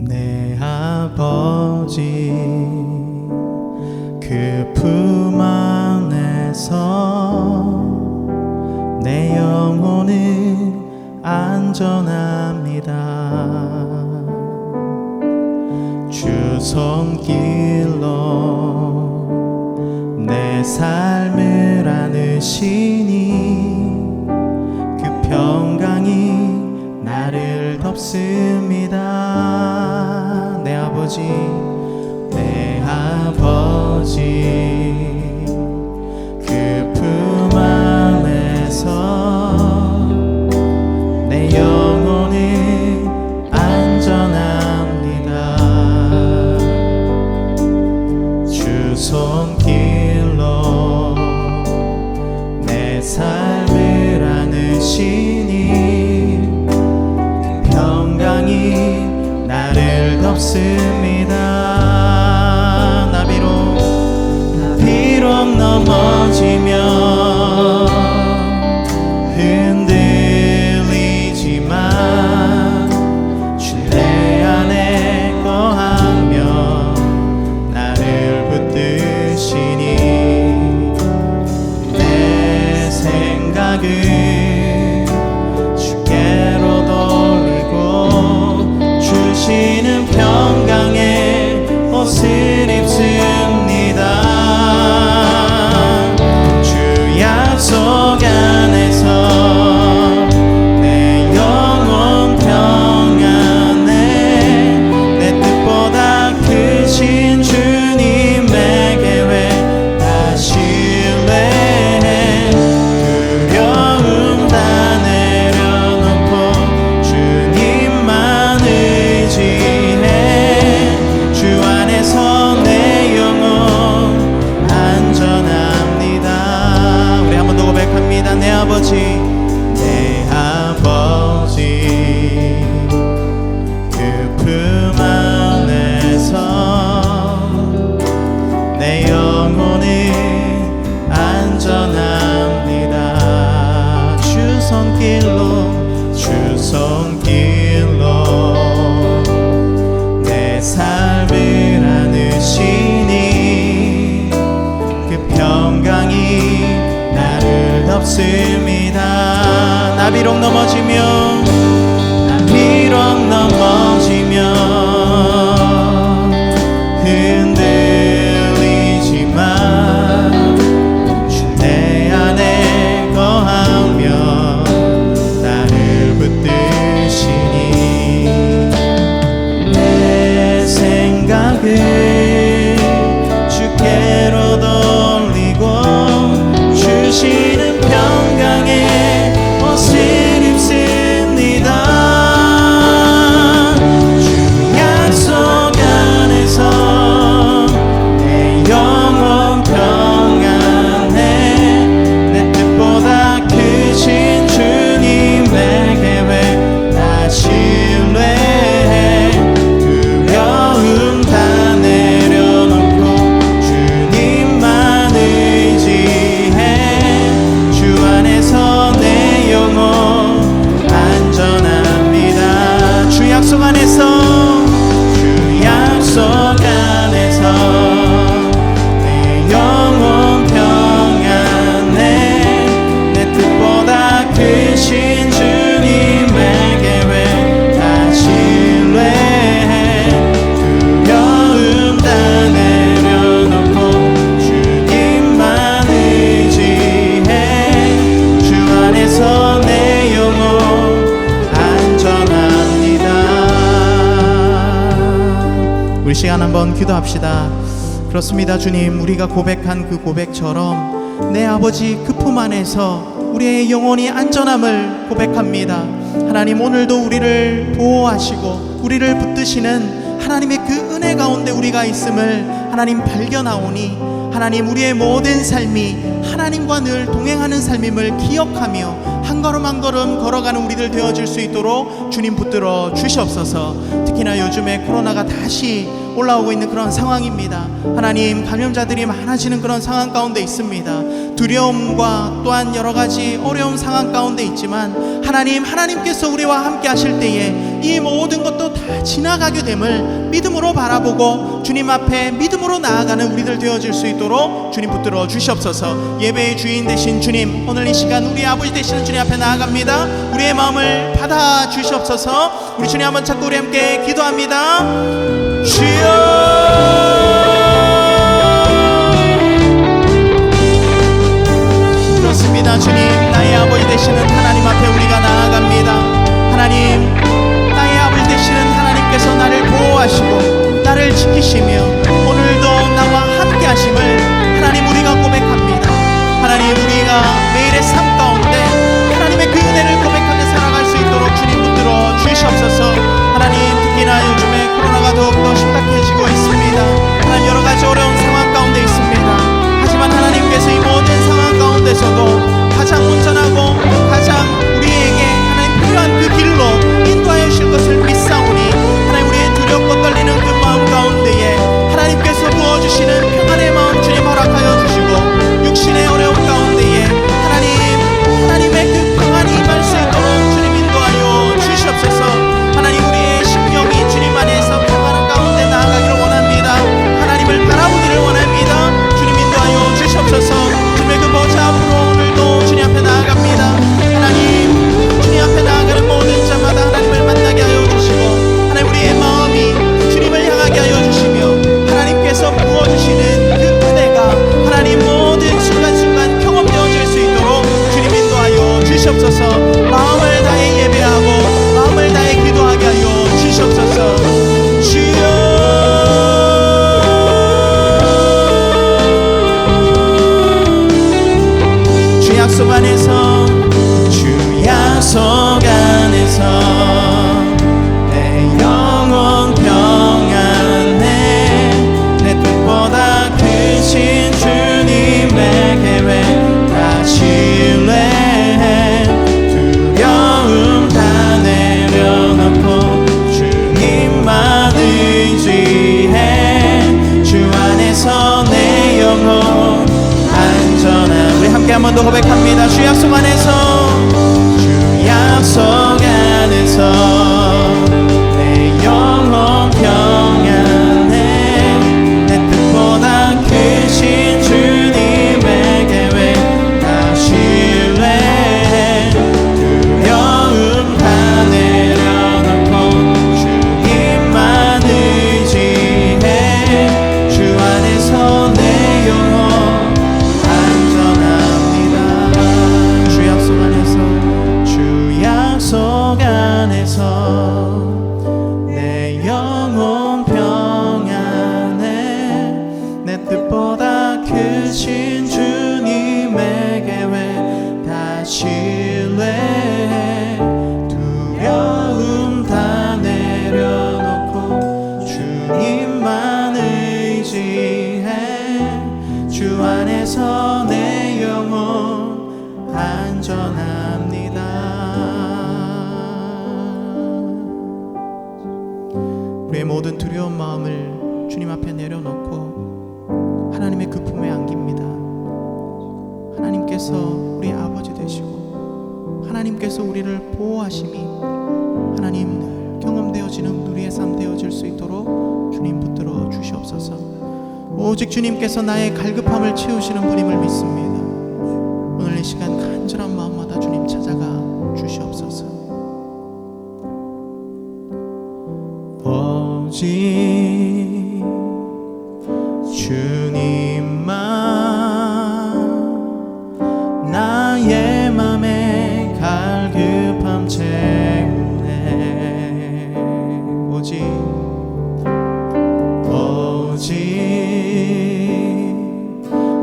내 아버지 그 품 안에서 내 영혼은 안전합니다. 주 손길로 내 삶을 안으시니 그 평강이 나를 덮습니다. 내 아버지 그 품 안에서 내 영혼은 안전합니다. 주 손길로 내 삶을 안으시니 그 평강이 나를 덮습니다. 비록 넘어지면 흔들리지만 주 내 안에 거하며 나를 붙드시니 내 생각을 주께로 돌리고 주시는 평강의 옷을 입습니다. 속 안에서 내 영혼 평안해 내 뜻보다 크신 주님의 계획 다 신뢰해 두려움 다 내려놓고 주님만 의지해 주 안에서 내 영혼 안전합니다. 고백합니다. 내 아버지 그 품 안에서 내 영혼은 안전합니다. 주 손길로 내 삶을 안으시니 그 평강이 나를 덮습니다. 나 비록 넘어지면 흔들리지만 주 내 안에 거하며 나를 붙드시니 내 생각을 주께로 돌리고 주시는 평강의 옷을 입습니다. 주 약속 안에서 내 영혼 평안해 내 뜻보다 크신 주님의 계획 다 신뢰해 두려움 다 내려놓고 주님만 의지해 주 안에서 내 영혼 안전합니다. 주 약속 안에서 내 영혼 평안해 내 뜻보다 크신 주님의 계획 다 신뢰해 두려움 다 내려놓고 주님만 의지해 주 안에서 내 영혼 안전합니다. 우리 시간 한번 기도합시다. 그렇습니다. 주님, 우리가 고백한 그 고백처럼 내 아버지 그 품 안에서 우리의 영혼이 안전함을 고백합니다. 하나님, 오늘도 우리를 보호하시고 우리를 붙드시는 하나님의 그 은혜 가운데 우리가 있음을 하나님 발견하오니 하나님, 우리의 모든 삶이 하나님과 늘 동행하는 삶임을 기억하며 한 걸음 한 걸음 걸어가는 우리들 되어질 수 있도록 주님 붙들어 주시옵소서. 특히나 요즘에 코로나가 다시 올라오고 있는 그런 상황입니다. 하나님, 감염자들이 많아지는 그런 상황 가운데 있습니다. 두려움과 또한 여러 가지 어려운 상황 가운데 있지만 하나님께서 우리와 함께 하실 때에 이 모든 것도 다 지나가게 됨을 믿음으로 바라보고 주님 앞에 믿음으로 나아가는 우리들 되어질 수 있도록 주님 붙들어 주시옵소서. 예배의 주인 되신 주님, 오늘 이 시간 우리 아버지 되시는 주님 앞에 나아갑니다. 우리의 마음을 받아 주시옵소서. 우리 주님 한번 찾고 우리 함께 기도합니다. 주여, 그렇습니다. 주님, 나의 아버지 되시는 하나님 앞에 우리가 나아갑니다. 하나님, 나의 아버지 되시는 하나님께서 나를 보호하시고 나를 지키시며 오늘도 나와 함께 하심을 하나님 우리가 고백합니다. 하나님, 우리가 매일의 삶 가운데 하나님의 그 은혜를 고백하며 살아갈 수 있도록 주님 붙들어 주시옵소서. 하나님, 특히나 요즘에 코로나가 더욱더 심각해지고 있습니다. 하나님, 여러 가지 어려운 상황 가운데 있습니다. 하지만 하나님께서 이 모든 상황 가운데서도 가장 온전하고 가장 우리에게 하나님 필요한 그 길로 인도하여 주실 것을 믿사오니 하나님, 우리의 두렵고 떨리는 그 마음 가운데에 하나님께서 부어주시는 평안의 마음 주님 허락하여 주시고 육신의 어려움 가운데에 하나님의 그 평안이 임할 수 있도록 주님 인도하여 주시옵소서. 하나님, 우리의 심령이 주님 안에서 평안한 가운데 나아가기를 원합니다. 하나님을 바라보기를 원합니다. 주님 인도하여 주시옵소서. 주님의 그 보좌 앞으로 오늘도 주님 앞에 나아갑니다. 하나님, 주님 앞에 나아가는 모든 자마다 하나님을 만나게 하여 주시고 하나님, 우리의 마음이 주님을 향하게 하여 주시며 하나님께서 부어주시는 그 은혜가 하나님 모든 순간순간 경험되어질 수 있도록 주님 인도하여 주시옵소서. 마음을 다해 예배하고 마음을 다해 기도하게 하여 주시옵소서. 주여, 주 약속 안에서, 주 약속 안에서 내 영혼 평안해. 내 뜻보다 크신 주님의 계획 다 신뢰해. 두려움 다 내려놓고 주님만 의지해. 주 안에서 내 영혼 안전한. 우리 함께 한 번 더 고백합니다. 주 약속 안에서, 주 약속 안에서 내 영혼 평안해. 내 뜻보다 크신 주님의 계획 다 신뢰해. 두려움 다 내려놓고 주님만 의지해. 주 안에서 내 영혼 주 약속 안에서 내 영혼 평안해. 내 뜻보다 크신 주님의 계획 다 신뢰해. 두려움 다 내려놓고 주님만 의지해. 주 안에서 내 영혼 안전합니다. 우리의 모든 두려운 마음을 주님 앞에 내려놓고 하나님의 그 품에 안깁니다. 하나님께서 우리 아버지 되시고 하나님께서 우리를 보호하심이 하나님 늘 경험되어지는 우리의 삶 되어질 수 있도록 주님 붙들어 주시옵소서. 오직 주님께서 나의 갈급함을 채우시는 분임을 믿습니다. 오늘 이 시간 간절한 마음마다 주님 찾아가 주시옵소서. 오직 주님만 나의 맘에 갈급함 채우네. 오직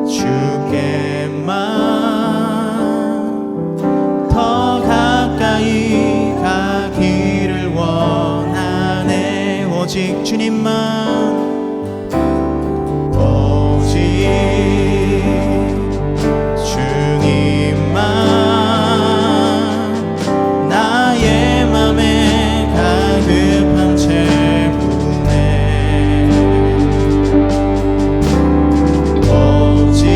주께만 더 가까이 가기를 원하네. 오직 주님만, 오직 주님만 나의 맘에 갈급함 채우네. 오직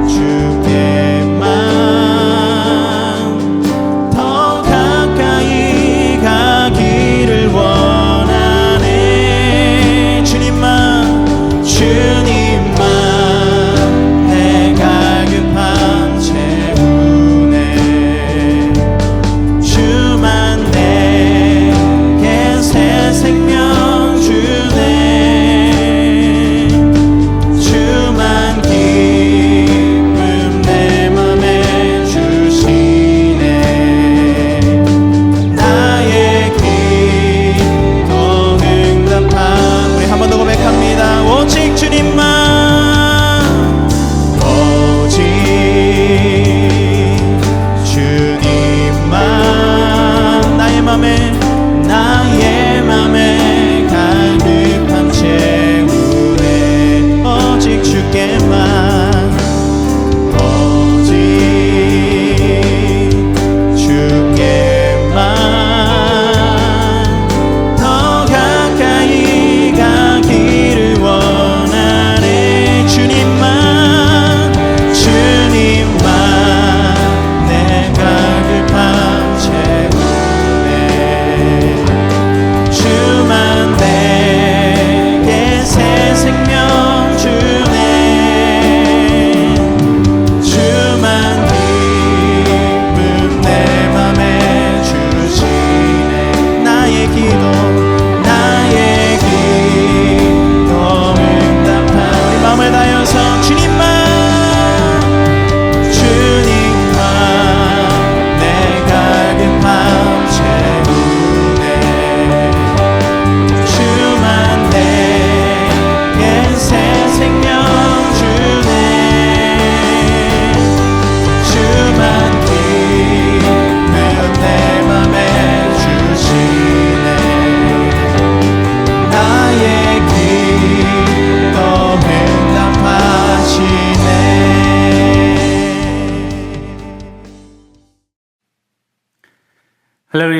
주께만 더 가까이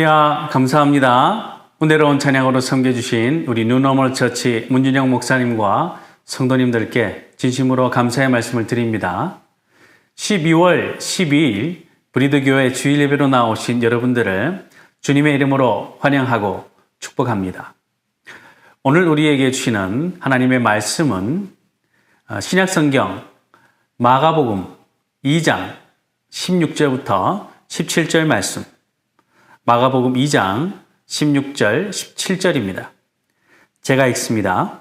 할렐루야, 감사합니다. 은혜로운 찬양으로 섬겨주신 우리 뉴노멀 처치 문준영 목사님과 성도님들께 진심으로 감사의 말씀을 드립니다. 12월 12일 브리드교회 주일 예배로 나오신 여러분들을 주님의 이름으로 환영하고 축복합니다. 오늘 우리에게 주시는 하나님의 말씀은 신약성경 마가복음 2장 16절부터 17절 말씀, 마가복음 2장 16절 17절입니다. 제가 읽습니다.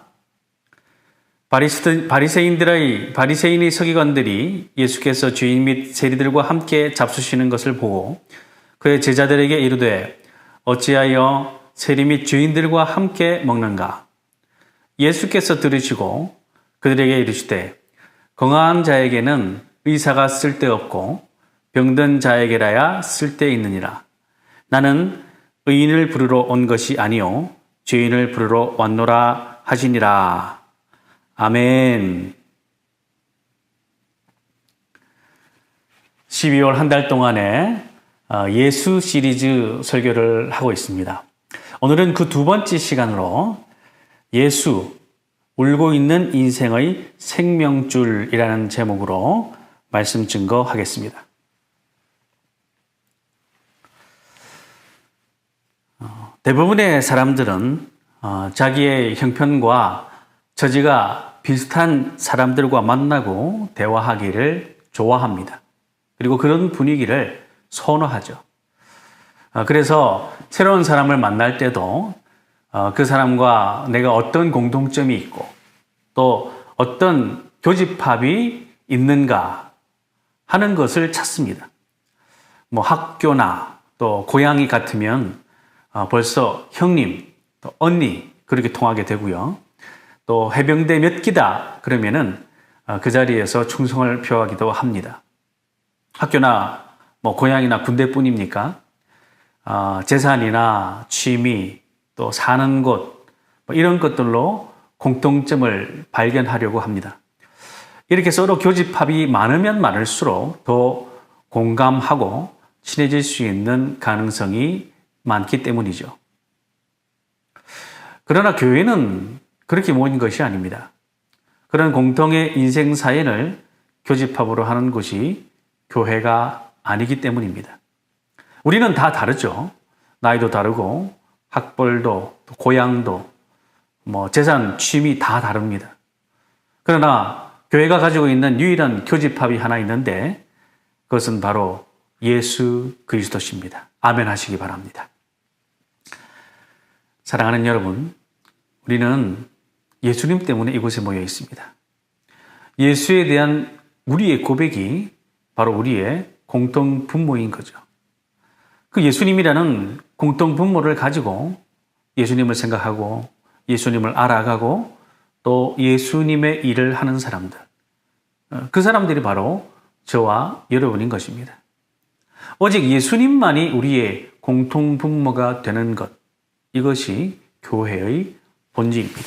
바리새인의 서기관들이 예수께서 주인 및 세리들과 함께 잡수시는 것을 보고 그의 제자들에게 이르되 어찌하여 세리 및 주인들과 함께 먹는가? 예수께서 들으시고 그들에게 이르시되 건강한 자에게는 의사가 쓸데없고 병든 자에게라야 쓸데있느니라. 나는 의인을 부르러 온 것이 아니요 죄인을 부르러 왔노라 하시니라. 아멘. 12월 한 달 동안에 예수 시리즈 설교를 하고 있습니다. 오늘은 그 두 번째 시간으로 예수, 울고 있는 인생의 생명줄이라는 제목으로 말씀 증거하겠습니다. 대부분의 사람들은 자기의 형편과 처지가 비슷한 사람들과 만나고 대화하기를 좋아합니다. 그리고 그런 분위기를 선호하죠. 그래서 새로운 사람을 만날 때도 그 사람과 내가 어떤 공통점이 있고 또 어떤 교집합이 있는가 하는 것을 찾습니다. 뭐 학교나 또 고향이 같으면 벌써 형님, 또 언니 그렇게 통하게 되고요. 또 해병대 몇 기다 그러면은 그 자리에서 충성을 표하기도 합니다. 학교나 뭐 고향이나 군대뿐입니까? 재산이나 취미, 또 사는 곳 뭐 이런 것들로 공통점을 발견하려고 합니다. 이렇게 서로 교집합이 많으면 많을수록 더 공감하고 친해질 수 있는 가능성이 많기 때문이죠. 그러나 교회는 그렇게 모인 것이 아닙니다. 그런 공통의 인생 사연을 교집합으로 하는 곳이 교회가 아니기 때문입니다. 우리는 다 다르죠. 나이도 다르고 학벌도 고향도 뭐 재산, 취미 다 다릅니다. 그러나 교회가 가지고 있는 유일한 교집합이 하나 있는데 그것은 바로 예수 그리스도십니다. 아멘 하시기 바랍니다. 사랑하는 여러분, 우리는 예수님 때문에 이곳에 모여 있습니다. 예수에 대한 우리의 고백이 바로 우리의 공통 분모인 거죠. 그 예수님이라는 공통 분모를 가지고 예수님을 생각하고 예수님을 알아가고 또 예수님의 일을 하는 사람들, 그 사람들이 바로 저와 여러분인 것입니다. 오직 예수님만이 우리의 공통 분모가 되는 것, 이것이 교회의 본질입니다.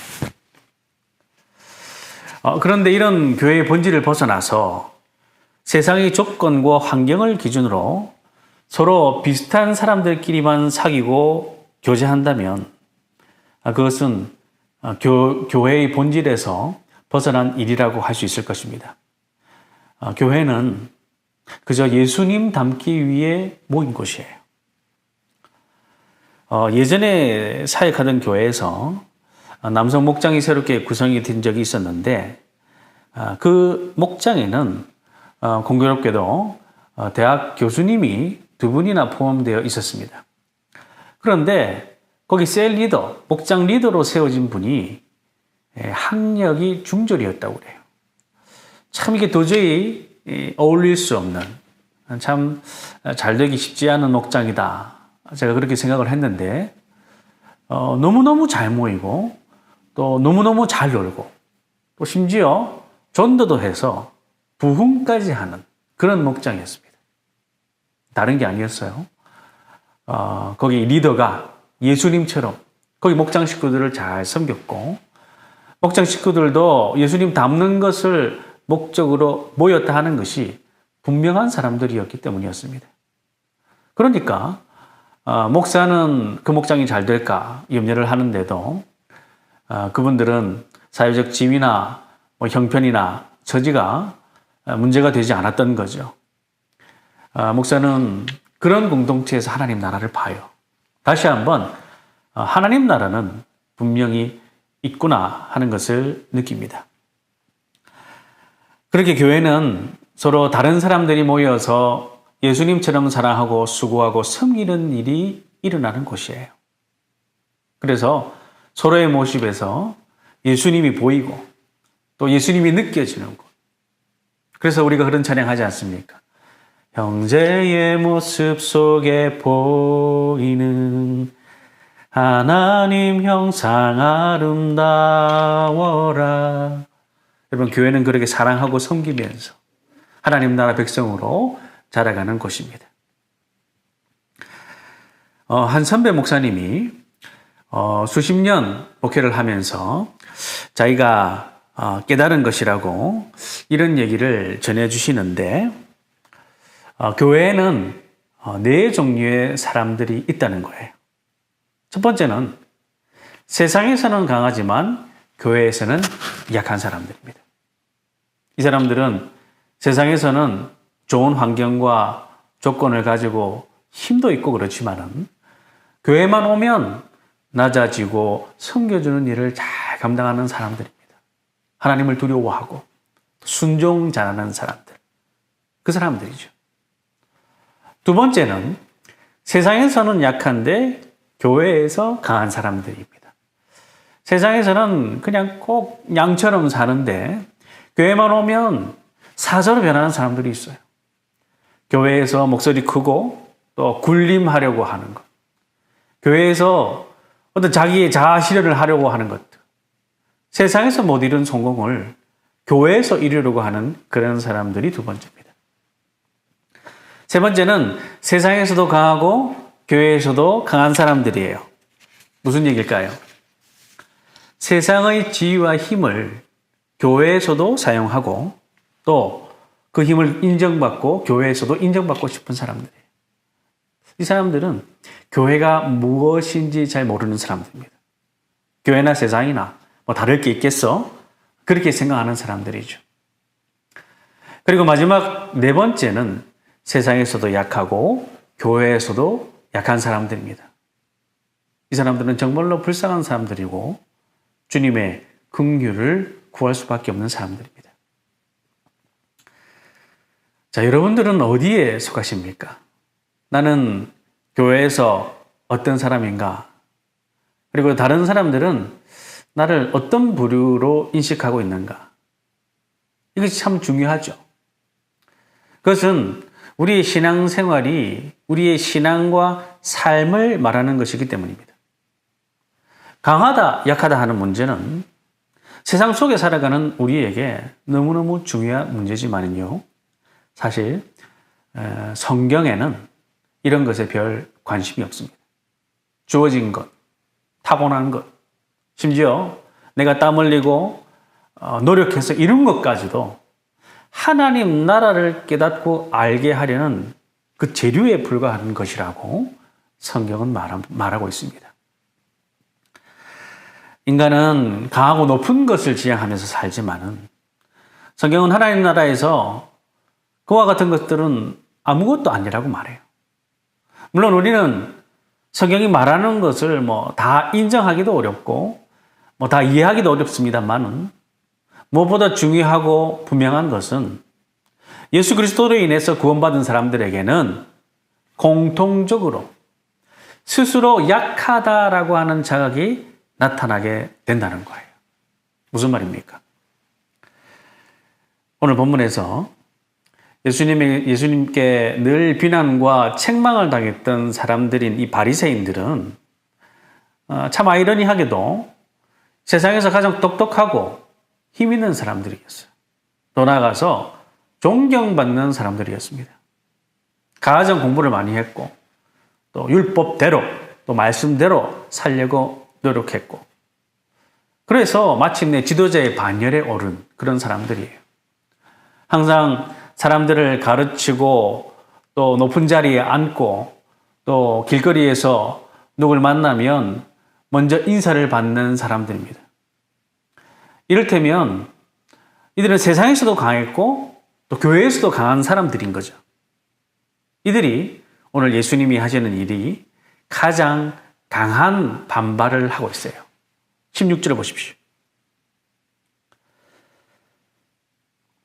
그런데 이런 교회의 본질을 벗어나서 세상의 조건과 환경을 기준으로 서로 비슷한 사람들끼리만 사귀고 교제한다면 그것은 교회의 본질에서 벗어난 일이라고 할 수 있을 것입니다. 교회는 그저 예수님 닮기 위해 모인 곳이에요. 예전에 사역하던 교회에서 남성 목장이 새롭게 구성이 된 적이 있었는데 그 목장에는 공교롭게도 대학 교수님이 두 분이나 포함되어 있었습니다. 그런데 거기 셀 리더, 목장 리더로 세워진 분이 학력이 중졸이었다고 그래요. 참 이게 도저히 어울릴 수 없는, 참 잘되기 쉽지 않은 목장이다. 제가 그렇게 생각을 했는데 너무너무 잘 모이고 또 너무너무 잘 놀고 또 심지어 전도도 해서 부흥까지 하는 그런 목장이었습니다. 다른 게 아니었어요. 거기 리더가 예수님처럼 거기 목장 식구들을 잘 섬겼고 목장 식구들도 예수님 닮는 것을 목적으로 모였다 하는 것이 분명한 사람들이었기 때문이었습니다. 그러니까 목사는 그 목장이 잘 될까 염려를 하는데도 그분들은 사회적 지위나 뭐 형편이나 처지가 문제가 되지 않았던 거죠. 목사는 그런 공동체에서 하나님 나라를 봐요. 다시 한번 하나님 나라는 분명히 있구나 하는 것을 느낍니다. 그렇게 교회는 서로 다른 사람들이 모여서 예수님처럼 사랑하고 수고하고 섬기는 일이 일어나는 곳이에요. 그래서 서로의 모습에서 예수님이 보이고 또 예수님이 느껴지는 곳. 그래서 우리가 그런 찬양하지 않습니까? 형제의 모습 속에 보이는 하나님 형상 아름다워라. 여러분, 교회는 그렇게 사랑하고 섬기면서 하나님 나라 백성으로 자라가는 곳입니다. 한 선배 목사님이 수십 년 목회를 하면서 자기가 깨달은 것이라고 이런 얘기를 전해주시는데, 교회에는 네 종류의 사람들이 있다는 거예요. 첫 번째는 세상에서는 강하지만 교회에서는 약한 사람들입니다. 이 사람들은 세상에서는 좋은 환경과 조건을 가지고 힘도 있고 그렇지만은 교회만 오면 낮아지고 섬겨주는 일을 잘 감당하는 사람들입니다. 하나님을 두려워하고 순종 잘하는 사람들. 그 사람들이죠. 두 번째는 세상에서는 약한데 교회에서 강한 사람들입니다. 세상에서는 그냥 꼭 양처럼 사는데 교회만 오면 사자로 변하는 사람들이 있어요. 교회에서 목소리 크고 또 군림하려고 하는 것. 교회에서 어떤 자기의 자아 실현을 하려고 하는 것들. 세상에서 못 이룬 성공을 교회에서 이루려고 하는 그런 사람들이 두 번째입니다. 세 번째는 세상에서도 강하고 교회에서도 강한 사람들이에요. 무슨 얘기일까요? 세상의 지위와 힘을 교회에서도 사용하고 또 그 힘을 인정받고 교회에서도 인정받고 싶은 사람들이에요. 이 사람들은 교회가 무엇인지 잘 모르는 사람들입니다. 교회나 세상이나 뭐 다를 게 있겠어? 그렇게 생각하는 사람들이죠. 그리고 마지막 네 번째는 세상에서도 약하고 교회에서도 약한 사람들입니다. 이 사람들은 정말로 불쌍한 사람들이고 주님의 긍휼을 구할 수밖에 없는 사람들입니다. 자, 여러분들은 어디에 속하십니까? 나는 교회에서 어떤 사람인가? 그리고 다른 사람들은 나를 어떤 부류로 인식하고 있는가? 이것이 참 중요하죠. 그것은 우리의 신앙생활이 우리의 신앙과 삶을 말하는 것이기 때문입니다. 강하다, 약하다 하는 문제는 세상 속에 살아가는 우리에게 너무너무 중요한 문제지만요. 사실 성경에는 이런 것에 별 관심이 없습니다. 주어진 것, 타고난 것, 심지어 내가 땀 흘리고 노력해서 이룬 것까지도 하나님 나라를 깨닫고 알게 하려는 그 재료에 불과한 것이라고 성경은 말하고 있습니다. 인간은 강하고 높은 것을 지향하면서 살지만은 성경은 하나님 나라에서 그와 같은 것들은 아무것도 아니라고 말해요. 물론 우리는 성경이 말하는 것을 뭐 다 인정하기도 어렵고 뭐 다 이해하기도 어렵습니다만은 무엇보다 중요하고 분명한 것은 예수 그리스도로 인해서 구원받은 사람들에게는 공통적으로 스스로 약하다라고 하는 자각이 나타나게 된다는 거예요. 무슨 말입니까? 오늘 본문에서 예수님께 늘 비난과 책망을 당했던 사람들인 이 바리새인들은 참 아이러니하게도 세상에서 가장 똑똑하고 힘 있는 사람들이었어요. 더 나아가서 존경받는 사람들이었습니다. 가정 공부를 많이 했고 또 율법대로 또 말씀대로 살려고 노력했고 그래서 마침내 지도자의 반열에 오른 그런 사람들이에요. 항상 사람들을 가르치고 또 높은 자리에 앉고 또 길거리에서 누굴 만나면 먼저 인사를 받는 사람들입니다. 이를테면 이들은 세상에서도 강했고 또 교회에서도 강한 사람들인 거죠. 이들이 오늘 예수님이 하시는 일이 가장 강한 반발을 하고 있어요. 16절을 보십시오.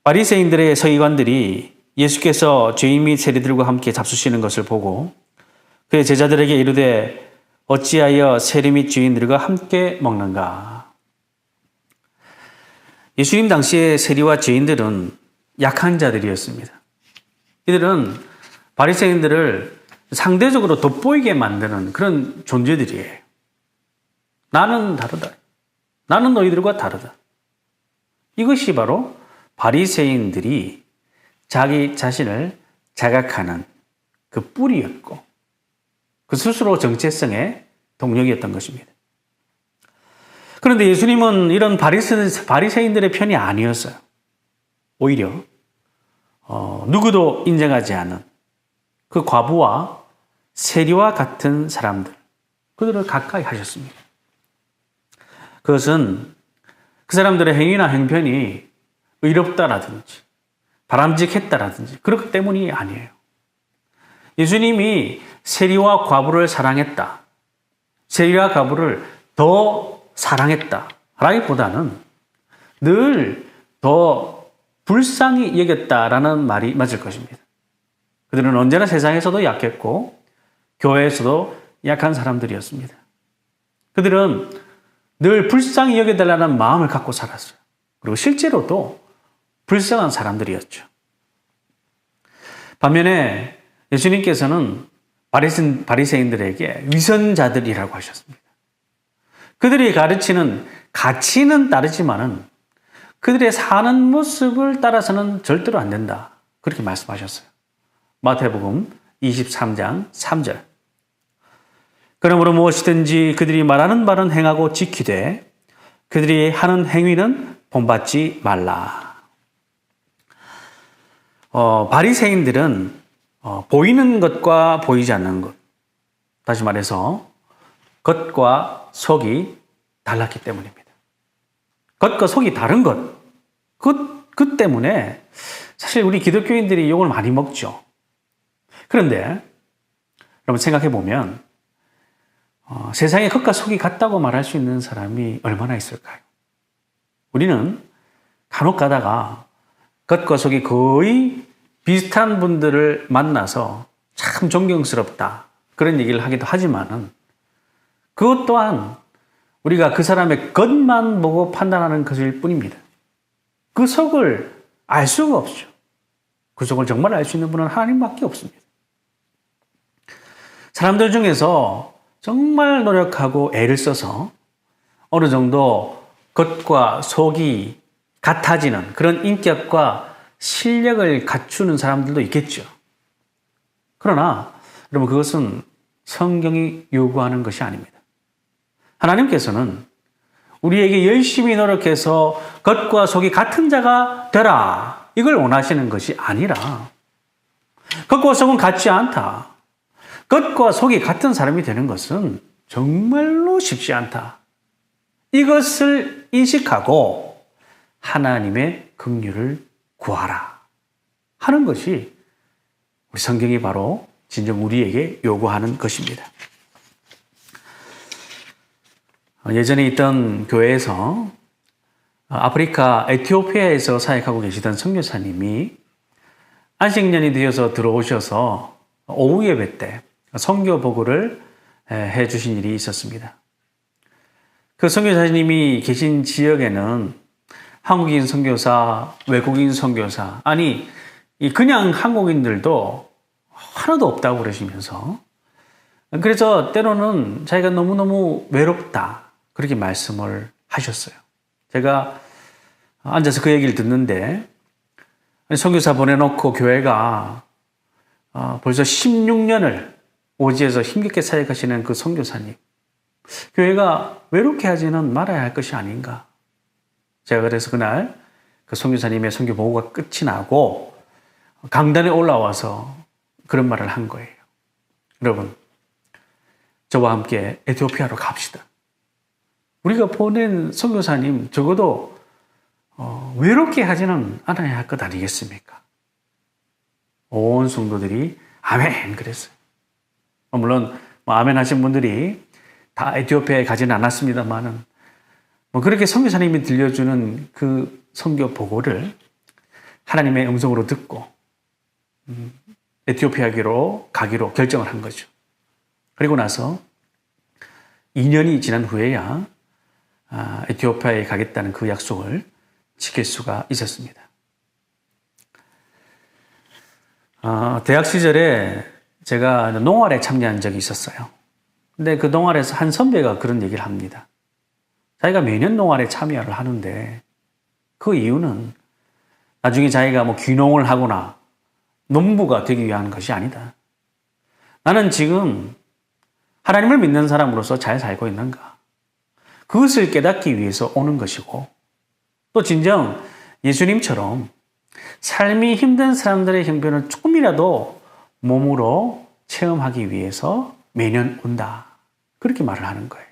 바리새인들의 서기관들이 예수께서 죄인 및 세리들과 함께 잡수시는 것을 보고 그의 제자들에게 이르되 어찌하여 세리 및 죄인들과 함께 먹는가? 예수님 당시의 세리와 죄인들은 약한 자들이었습니다. 이들은 바리새인들을 상대적으로 돋보이게 만드는 그런 존재들이에요. 나는 다르다. 나는 너희들과 다르다. 이것이 바로 바리새인들이 자기 자신을 자각하는 그 뿌리였고 그 스스로 정체성의 동력이었던 것입니다. 그런데 예수님은 이런 바리새인들의 편이 아니었어요. 오히려 누구도 인정하지 않은 그 과부와 세리와 같은 사람들, 그들을 가까이 하셨습니다. 그것은 그 사람들의 행위나 행편이 의롭다라든지 바람직했다라든지 그렇기 때문이 아니에요. 예수님이 세리와 과부를 사랑했다. 세리와 과부를 더 사랑했다라기보다는 늘 더 불쌍히 여겼다라는 말이 맞을 것입니다. 그들은 언제나 세상에서도 약했고 교회에서도 약한 사람들이었습니다. 그들은 늘 불쌍히 여겨달라는 마음을 갖고 살았어요. 그리고 실제로도 불쌍한 사람들이었죠. 반면에 예수님께서는 바리새인들에게 위선자들이라고 하셨습니다. 그들이 가르치는 가치는 다르지만은 그들의 사는 모습을 따라서는 절대로 안 된다. 그렇게 말씀하셨어요. 마태복음 23장 3절. 그러므로 무엇이든지 그들이 말하는 바는 행하고 지키되 그들이 하는 행위는 본받지 말라. 바리새인들은 보이는 것과 보이지 않는 것, 다시 말해서 겉과 속이 달랐기 때문입니다. 겉과 속이 다른 것, 그 때문에 사실 우리 기독교인들이 욕을 많이 먹죠. 그런데 여러분 생각해 보면 세상에 겉과 속이 같다고 말할 수 있는 사람이 얼마나 있을까요? 우리는 간혹 가다가 겉과 속이 거의 비슷한 분들을 만나서 참 존경스럽다 그런 얘기를 하기도 하지만은 그것 또한 우리가 그 사람의 겉만 보고 판단하는 것일 뿐입니다. 그 속을 알 수가 없죠. 그 속을 정말 알 수 있는 분은 하나님밖에 없습니다. 사람들 중에서 정말 노력하고 애를 써서 어느 정도 겉과 속이 같아지는 그런 인격과 실력을 갖추는 사람들도 있겠죠. 그러나 여러분 그것은 성경이 요구하는 것이 아닙니다. 하나님께서는 우리에게 열심히 노력해서 겉과 속이 같은 자가 되라. 이걸 원하시는 것이 아니라 겉과 속은 같지 않다. 겉과 속이 같은 사람이 되는 것은 정말로 쉽지 않다. 이것을 인식하고 하나님의 긍휼을 구하라 하는 것이 우리 성경이 바로 진정 우리에게 요구하는 것입니다. 예전에 있던 교회에서 아프리카 에티오피아에서 사역하고 계시던 선교사님이 안식년이 되어서 들어오셔서 오후 예배 때 선교 보고를 해 주신 일이 있었습니다. 그 선교사님이 계신 지역에는 한국인 선교사, 외국인 선교사, 아니 그냥 한국인들도 하나도 없다고 그러시면서 그래서 때로는 자기가 너무너무 외롭다 그렇게 말씀을 하셨어요. 제가 앉아서 그 얘기를 듣는데 선교사 보내놓고 교회가 벌써 16년을 오지에서 힘겹게 사역하시는 그 선교사님, 교회가 외롭게 하지는 말아야 할 것이 아닌가. 제가 그래서 그날 그 선교사님의 선교 보고가 끝이 나고 강단에 올라와서 그런 말을 한 거예요. 여러분, 저와 함께 에티오피아로 갑시다. 우리가 보낸 선교사님 적어도 외롭게 하지는 않아야 할 것 아니겠습니까? 온 성도들이 아멘 그랬어요. 물론 아멘 하신 분들이 다 에티오피아에 가지는 않았습니다만은 그렇게 선교사님이 들려주는 그 선교 보고를 하나님의 음성으로 듣고 에티오피아로 가기로 결정을 한 거죠. 그리고 나서 2년이 지난 후에야 에티오피아에 가겠다는 그 약속을 지킬 수가 있었습니다. 대학 시절에 제가 농활에 참여한 적이 있었어요. 근데 그 농활에서 한 선배가 그런 얘기를 합니다. 자기가 매년 농활에 참여를 하는데 그 이유는 나중에 자기가 귀농을 하거나 농부가 되기 위한 것이 아니다. 나는 지금 하나님을 믿는 사람으로서 잘 살고 있는가? 그것을 깨닫기 위해서 오는 것이고 또 진정 예수님처럼 삶이 힘든 사람들의 형편을 조금이라도 몸으로 체험하기 위해서 매년 온다. 그렇게 말을 하는 거예요.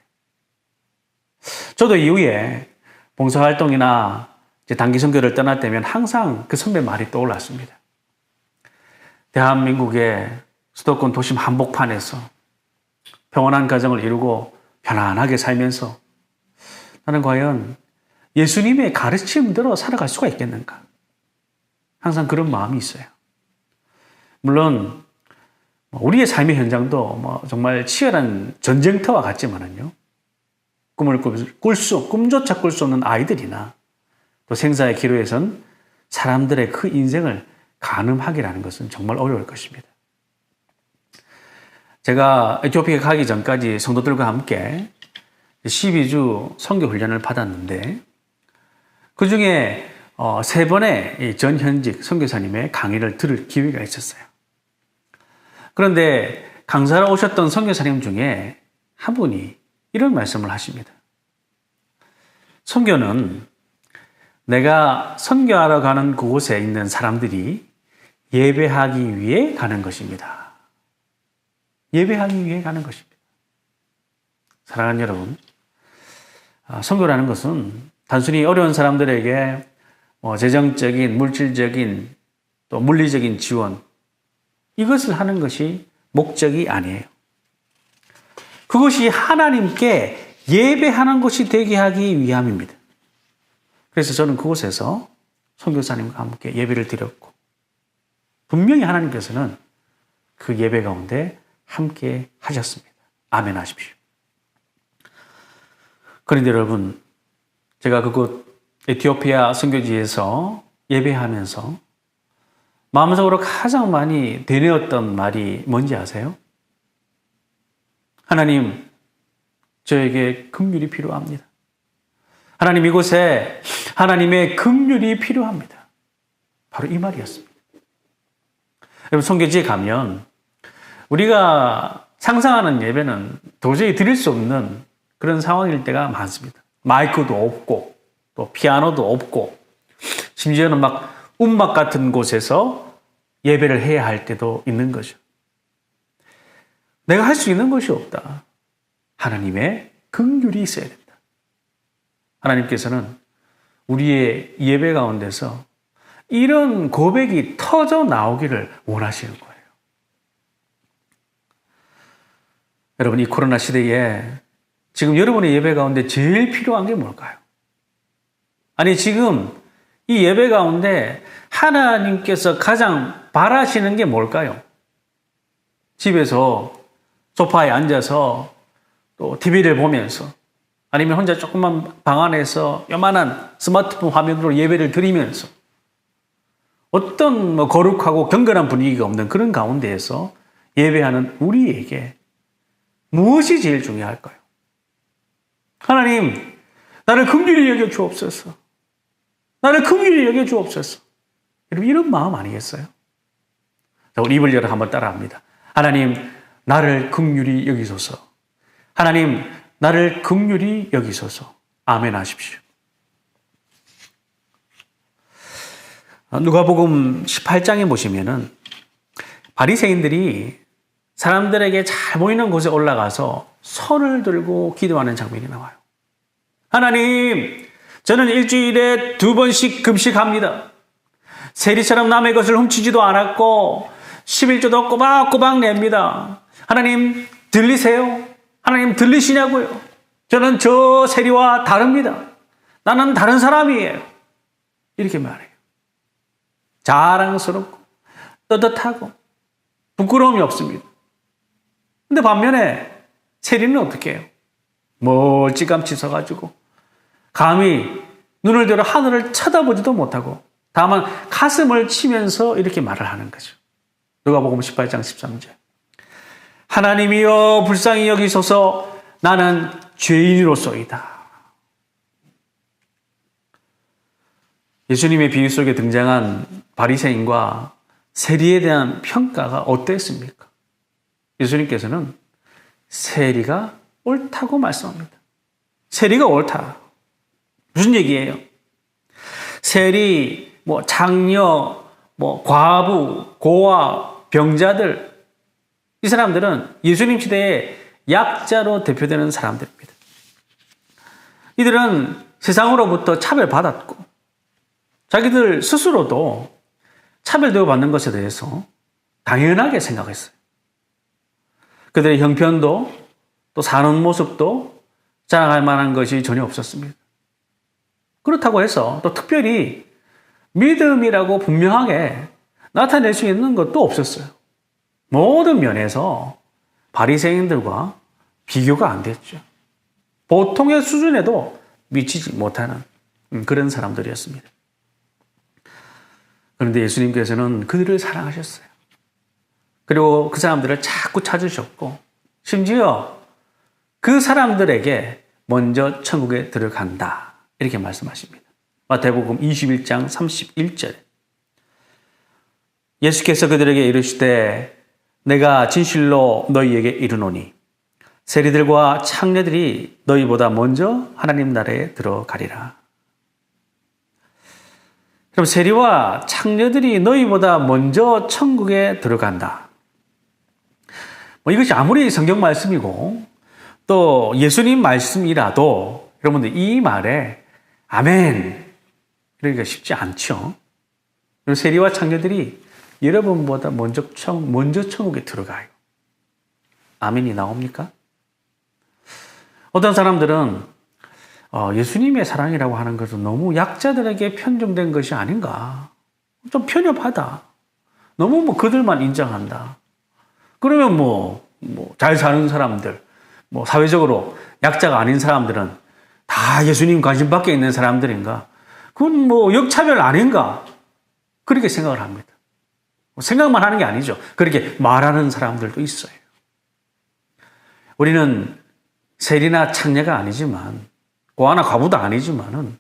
저도 이후에 봉사활동이나 단기 선교를 떠날 때면 항상 그 선배 말이 떠올랐습니다. 대한민국의 수도권 도심 한복판에서 평온한 가정을 이루고 편안하게 살면서 나는 과연 예수님의 가르침대로 살아갈 수가 있겠는가? 항상 그런 마음이 있어요. 물론 우리의 삶의 현장도 정말 치열한 전쟁터와 같지만은요. 꿈조차 꿀 수 없는 아이들이나 또 생사의 기로에선 사람들의 그 인생을 가늠하기라는 것은 정말 어려울 것입니다. 제가 에티오피아 가기 전까지 성도들과 함께 12주 선교 훈련을 받았는데 그 중에 3번의 전현직 선교사님의 강의를 들을 기회가 있었어요. 그런데 강사로 오셨던 선교사님 중에 한 분이 이런 말씀을 하십니다. 선교는 내가 선교하러 가는 그곳에 있는 사람들이 예배하기 위해 가는 것입니다. 예배하기 위해 가는 것입니다. 사랑하는 여러분, 선교라는 것은 단순히 어려운 사람들에게 재정적인, 물질적인, 또 물리적인 지원, 이것을 하는 것이 목적이 아니에요. 그것이 하나님께 예배하는 것이 되게 하기 위함입니다. 그래서 저는 그곳에서 선교사님과 함께 예배를 드렸고 분명히 하나님께서는 그 예배 가운데 함께 하셨습니다. 아멘 하십시오. 그런데 여러분, 제가 그곳 에티오피아 선교지에서 예배하면서 마음속으로 가장 많이 되뇌었던 말이 뭔지 아세요? 하나님, 저에게 긍휼이 필요합니다. 하나님, 이곳에 하나님의 긍휼이 필요합니다. 바로 이 말이었습니다. 여러분, 선교지에 가면 우리가 상상하는 예배는 도저히 드릴 수 없는 그런 상황일 때가 많습니다. 마이크도 없고 또 피아노도 없고 심지어는 움막 같은 곳에서 예배를 해야 할 때도 있는 거죠. 내가 할 수 있는 것이 없다. 하나님의 긍휼이 있어야 된다. 하나님께서는 우리의 예배 가운데서 이런 고백이 터져 나오기를 원하시는 거예요. 여러분, 이 코로나 시대에 지금 여러분의 예배 가운데 제일 필요한 게 뭘까요? 아니, 지금 이 예배 가운데 하나님께서 가장 바라시는 게 뭘까요? 집에서 소파에 앉아서 또 TV를 보면서 아니면 혼자 조그만 방 안에서 요만한 스마트폰 화면으로 예배를 드리면서 어떤 거룩하고 경건한 분위기가 없는 그런 가운데에서 예배하는 우리에게 무엇이 제일 중요할까요? 하나님, 나를 긍휼히 여겨 주옵소서. 나를 긍휼히 여겨 주옵소서. 여러분, 이런 마음 아니겠어요? 자, 우리 입을 열어 한번 따라합니다. 하나님, 나를 긍휼히 여기소서. 하나님, 나를 긍휼히 여기소서. 아멘 하십시오. 누가복음 18장에 보시면은 바리새인들이 사람들에게 잘 보이는 곳에 올라가서 손을 들고 기도하는 장면이 나와요. 하나님, 저는 일주일에 2번씩 금식합니다. 세리처럼 남의 것을 훔치지도 않았고 11조도 꼬박꼬박 냅니다. 하나님 들리세요? 하나님 들리시냐고요? 저는 저 세리와 다릅니다. 나는 다른 사람이에요. 이렇게 말해요. 자랑스럽고 떳떳하고 부끄러움이 없습니다. 근데 반면에 세리는 어떻게 해요? 멀찌감치 서가지고 감히 눈을 들어 하늘을 쳐다보지도 못하고 다만 가슴을 치면서 이렇게 말을 하는 거죠. 누가복음 18장 13절. 하나님이여 불쌍히 여기소서 나는 죄인으로소이다. 예수님의 비유 속에 등장한 바리새인과 세리에 대한 평가가 어땠습니까? 예수님께서는 세리가 옳다고 말씀합니다. 세리가 옳다. 무슨 얘기예요? 세리, 장녀, 과부, 고아, 병자들, 이 사람들은 예수님 시대의 약자로 대표되는 사람들입니다. 이들은 세상으로부터 차별받았고 자기들 스스로도 차별되어 받는 것에 대해서 당연하게 생각했어요. 그들의 형편도 또 사는 모습도 자랑할 만한 것이 전혀 없었습니다. 그렇다고 해서 또 특별히 믿음이라고 분명하게 나타낼 수 있는 것도 없었어요. 모든 면에서 바리새인들과 비교가 안 됐죠. 보통의 수준에도 미치지 못하는 그런 사람들이었습니다. 그런데 예수님께서는 그들을 사랑하셨어요. 그리고 그 사람들을 자꾸 찾으셨고 심지어 그 사람들에게 먼저 천국에 들어간다. 이렇게 말씀하십니다. 마태복음 21장 31절에 예수께서 그들에게 이르시되 내가 진실로 너희에게 이르노니 세리들과 창녀들이 너희보다 먼저 하나님 나라에 들어가리라. 그럼 세리와 창녀들이 너희보다 먼저 천국에 들어간다. 이것이 아무리 성경 말씀이고 또 예수님 말씀이라도 여러분들 이 말에 아멘 그러기가 쉽지 않죠. 세리와 창녀들이 여러분보다 먼저 천국에 들어가요. 아멘이 나옵니까? 어떤 사람들은 예수님의 사랑이라고 하는 것은 너무 약자들에게 편중된 것이 아닌가. 좀 편협하다. 너무 그들만 인정한다. 그러면 잘 사는 사람들, 사회적으로 약자가 아닌 사람들은 다 예수님 관심 밖에 있는 사람들인가? 그건 역차별 아닌가? 그렇게 생각을 합니다. 생각만 하는 게 아니죠. 그렇게 말하는 사람들도 있어요. 우리는 세리나 창녀가 아니지만, 고아나 과부도 아니지만은,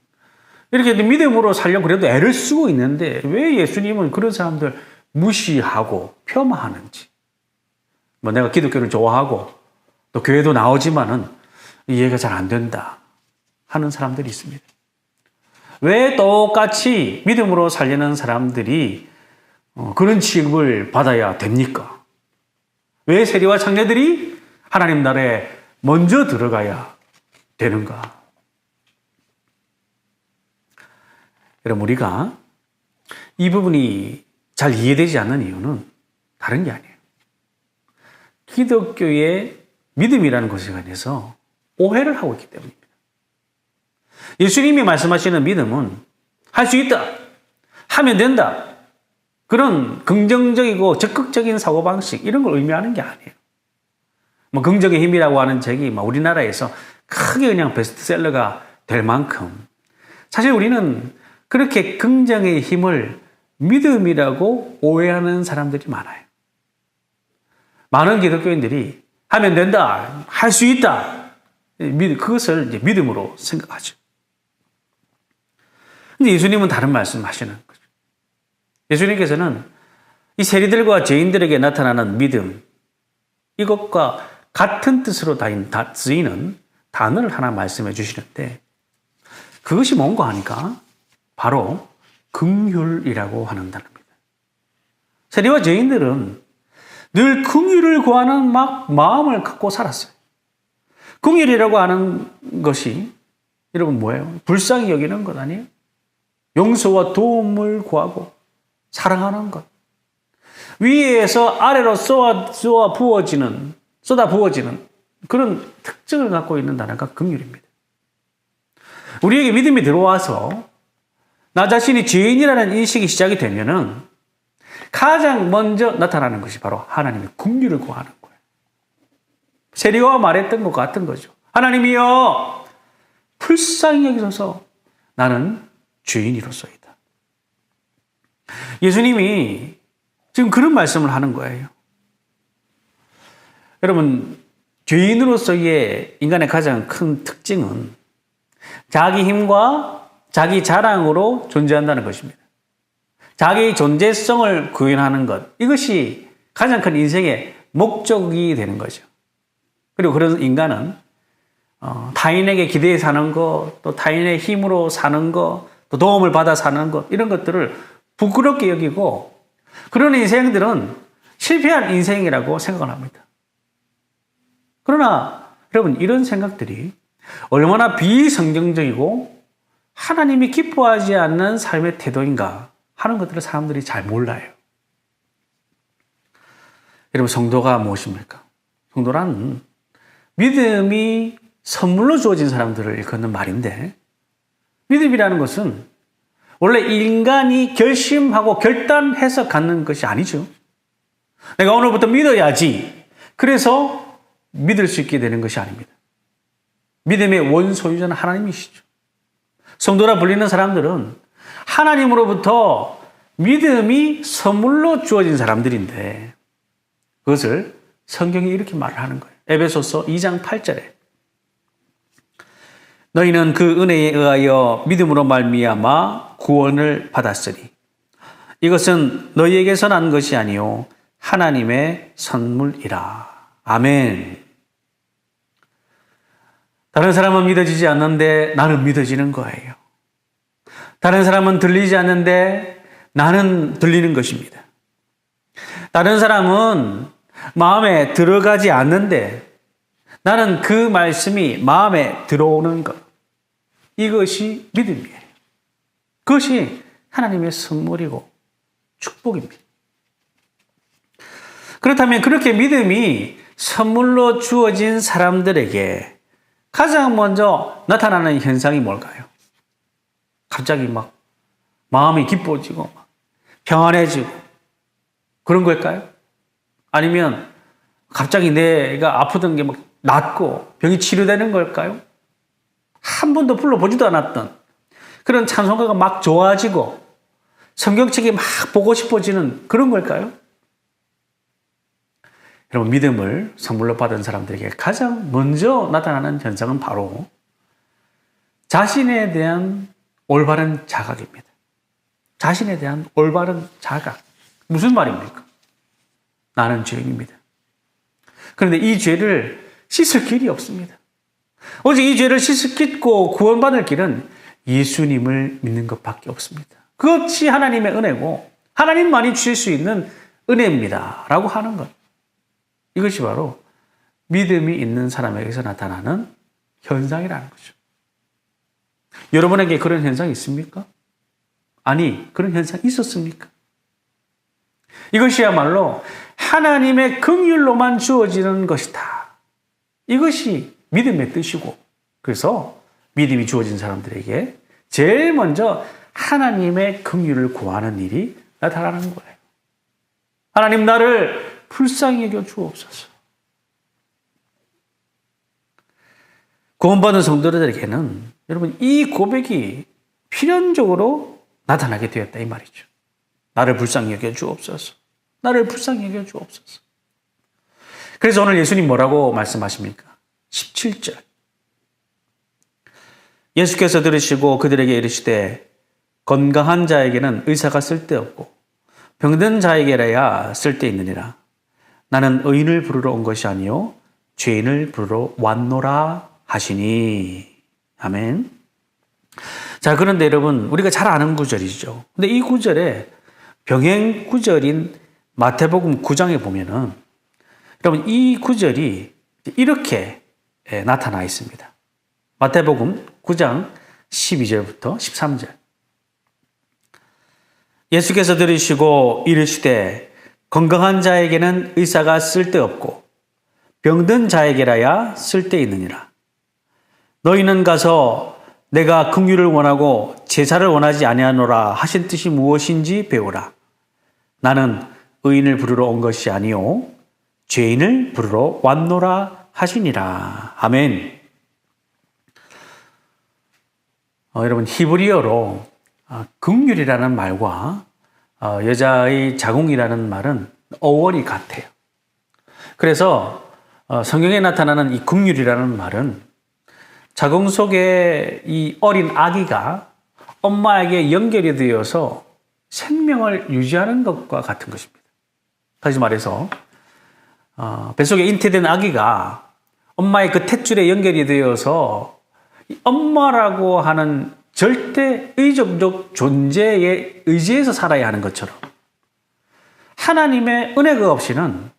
이렇게 믿음으로 살려고 그래도 애를 쓰고 있는데, 왜 예수님은 그런 사람들 무시하고 폄하하는지. 내가 기독교를 좋아하고, 또 교회도 나오지만은, 이해가 잘 안 된다. 하는 사람들이 있습니다. 왜 똑같이 믿음으로 살려는 사람들이 그런 취급을 받아야 됩니까? 왜 세리와 창녀들이 하나님 나라에 먼저 들어가야 되는가? 여러분, 우리가 이 부분이 잘 이해되지 않는 이유는 다른 게 아니에요. 기독교의 믿음이라는 것에 관해서 오해를 하고 있기 때문입니다. 예수님이 말씀하시는 믿음은 할 수 있다, 하면 된다, 그런 긍정적이고 적극적인 사고방식 이런 걸 의미하는 게 아니에요. 긍정의 힘이라고 하는 책이 우리나라에서 크게 그냥 베스트셀러가 될 만큼 사실 우리는 그렇게 긍정의 힘을 믿음이라고 오해하는 사람들이 많아요. 많은 기독교인들이 하면 된다, 할 수 있다, 그것을 이제 믿음으로 생각하죠. 근데 예수님은 다른 말씀 하시는 거죠. 예수님께서는 이 세리들과 죄인들에게 나타나는 믿음, 이것과 같은 뜻으로 쓰이는 단어를 하나 말씀해 주시는데 그것이 뭔가 하니까 바로 긍휼이라고 하는 단어입니다. 세리와 죄인들은 늘 긍휼을 구하는 마음을 갖고 살았어요. 긍휼이라고 하는 것이 여러분 뭐예요? 불쌍히 여기는 것 아니에요? 용서와 도움을 구하고 사랑하는 것. 위에서 아래로 쏟아 부어지는 그런 특징을 갖고 있는 단어가 긍휼입니다. 우리에게 믿음이 들어와서 나 자신이 죄인이라는 인식이 시작이 되면은 가장 먼저 나타나는 것이 바로 하나님의 긍휼을 구하는 거예요. 세리와 말했던 것 같은 거죠. 하나님이여 불쌍히 여기소서 나는 죄인이로소이다. 예수님이 지금 그런 말씀을 하는 거예요. 여러분, 죄인으로서의 인간의 가장 큰 특징은 자기 힘과 자기 자랑으로 존재한다는 것입니다. 자기 존재성을 구현하는 것, 이것이 가장 큰 인생의 목적이 되는 거죠. 그리고 그런 인간은 타인에게 기대해 사는 것, 또 타인의 힘으로 사는 것, 또 도움을 받아 사는 것, 이런 것들을 부끄럽게 여기고 그런 인생들은 실패한 인생이라고 생각을 합니다. 그러나 여러분, 이런 생각들이 얼마나 비성경적이고 하나님이 기뻐하지 않는 삶의 태도인가 하는 것들을 사람들이 잘 몰라요. 여러분, 성도가 무엇입니까? 성도란 믿음이 선물로 주어진 사람들을 일컫는 말인데, 믿음이라는 것은 원래 인간이 결심하고 결단해서 갖는 것이 아니죠. 내가 오늘부터 믿어야지, 그래서 믿을 수 있게 되는 것이 아닙니다. 믿음의 원소유자는 하나님이시죠. 성도라 불리는 사람들은 하나님으로부터 믿음이 선물로 주어진 사람들인데, 그것을 성경이 이렇게 말을 하는 거예요. 에베소서 2장 8절에 너희는 그 은혜에 의하여 믿음으로 말미암아 구원을 받았으니 이것은 너희에게서 난 것이 아니요 하나님의 선물이라. 아멘. 다른 사람은 믿어지지 않는데 나는 믿어지는 거예요. 다른 사람은 들리지 않는데 나는 들리는 것입니다. 다른 사람은 마음에 들어가지 않는데 나는 그 말씀이 마음에 들어오는 것. 이것이 믿음이에요. 그것이 하나님의 선물이고 축복입니다. 그렇다면 그렇게 믿음이 선물로 주어진 사람들에게 가장 먼저 나타나는 현상이 뭘까요? 갑자기 막 마음이 기뻐지고 막 평안해지고 그런 걸까요? 아니면 갑자기 내가 아프던 게 막 낫고 병이 치료되는 걸까요? 한 번도 불러보지도 않았던 그런 찬송가가 막 좋아지고 성경책이 막 보고 싶어지는 그런 걸까요? 여러분, 믿음을 선물로 받은 사람들에게 가장 먼저 나타나는 현상은 바로 자신에 대한 올바른 자각입니다. 자신에 대한 올바른 자각. 무슨 말입니까? 나는 죄인입니다. 그런데 이 죄를 씻을 길이 없습니다. 오직 이 죄를 씻고 구원받을 길은 예수님을 믿는 것밖에 없습니다. 그것이 하나님의 은혜고 하나님만이 주실 수 있는 은혜입니다. 라고 하는 것. 이것이 바로 믿음이 있는 사람에게서 나타나는 현상이라는 거죠. 여러분에게 그런 현상이 있습니까? 아니, 그런 현상이 있었습니까? 이것이야말로 하나님의 긍휼로만 주어지는 것이다. 이것이 믿음의 뜻이고, 그래서 믿음이 주어진 사람들에게 제일 먼저 하나님의 긍휼을 구하는 일이 나타나는 거예요. 하나님, 나를 불쌍히 여겨 주옵소서. 구원받은 성도들에게는 여러분, 이 고백이 필연적으로 나타나게 되었다 이 말이죠. 나를 불쌍히 여겨 주옵소서. 나를 불쌍히 여겨 주옵소서. 그래서 오늘 예수님 뭐라고 말씀하십니까? 17절. 예수께서 들으시고 그들에게 이르시되 건강한 자에게는 의사가 쓸데없고 병든 자에게라야 쓸데있느니라. 나는 의인을 부르러 온 것이 아니요 죄인을 부르러 왔노라 하시니. 아멘. 자, 그런데 여러분, 우리가 잘 아는 구절이죠. 근데 이 구절에 병행 구절인 마태복음 9장에 보면은 여러분, 이 구절이 이렇게 나타나 있습니다. 마태복음 9장 12절부터 13절. 예수께서 들으시고 이르시되 건강한 자에게는 의사가 쓸데없고 병든 자에게라야 쓸데있느니라. 너희는 가서 내가 긍휼을 원하고 제사를 원하지 아니하노라 하신 뜻이 무엇인지 배우라. 나는 의인을 부르러 온 것이 아니요 죄인을 부르러 왔노라 하시니라. 아멘. 여러분 히브리어로 긍휼이라는 말과 여자의 자궁이라는 말은 어원이 같아요. 그래서 성경에 나타나는 이 긍휼이라는 말은 자궁 속에 이 어린 아기가 엄마에게 연결이 되어서 생명을 유지하는 것과 같은 것입니다. 다시 말해서 뱃속에 잉태된 아기가 엄마의 그 탯줄에 연결이 되어서 엄마라고 하는 절대 의존적 존재에 의지해서 살아야 하는 것처럼 하나님의 은혜가 없이는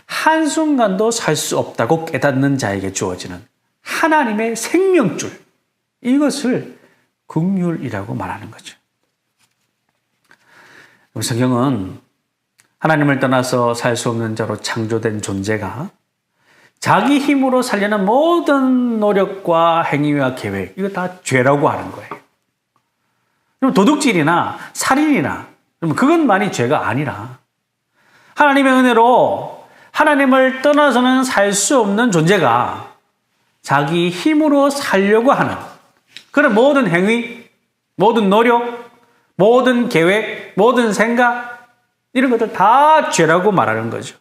한순간도 살 수 없다고 깨닫는 자에게 주어지는 하나님의 생명줄, 이것을 긍휼이라고 말하는 거죠. 성경은 하나님을 떠나서 살 수 없는 자로 창조된 존재가 자기 힘으로 살려는 모든 노력과 행위와 계획, 이거 다 죄라고 하는 거예요. 도둑질이나 살인이나 그것만이 죄가 아니라 하나님의 은혜로 하나님을 떠나서는 살 수 없는 존재가 자기 힘으로 살려고 하는 그런 모든 행위, 모든 노력, 모든 계획, 모든 생각, 이런 것들 다 죄라고 말하는 거죠.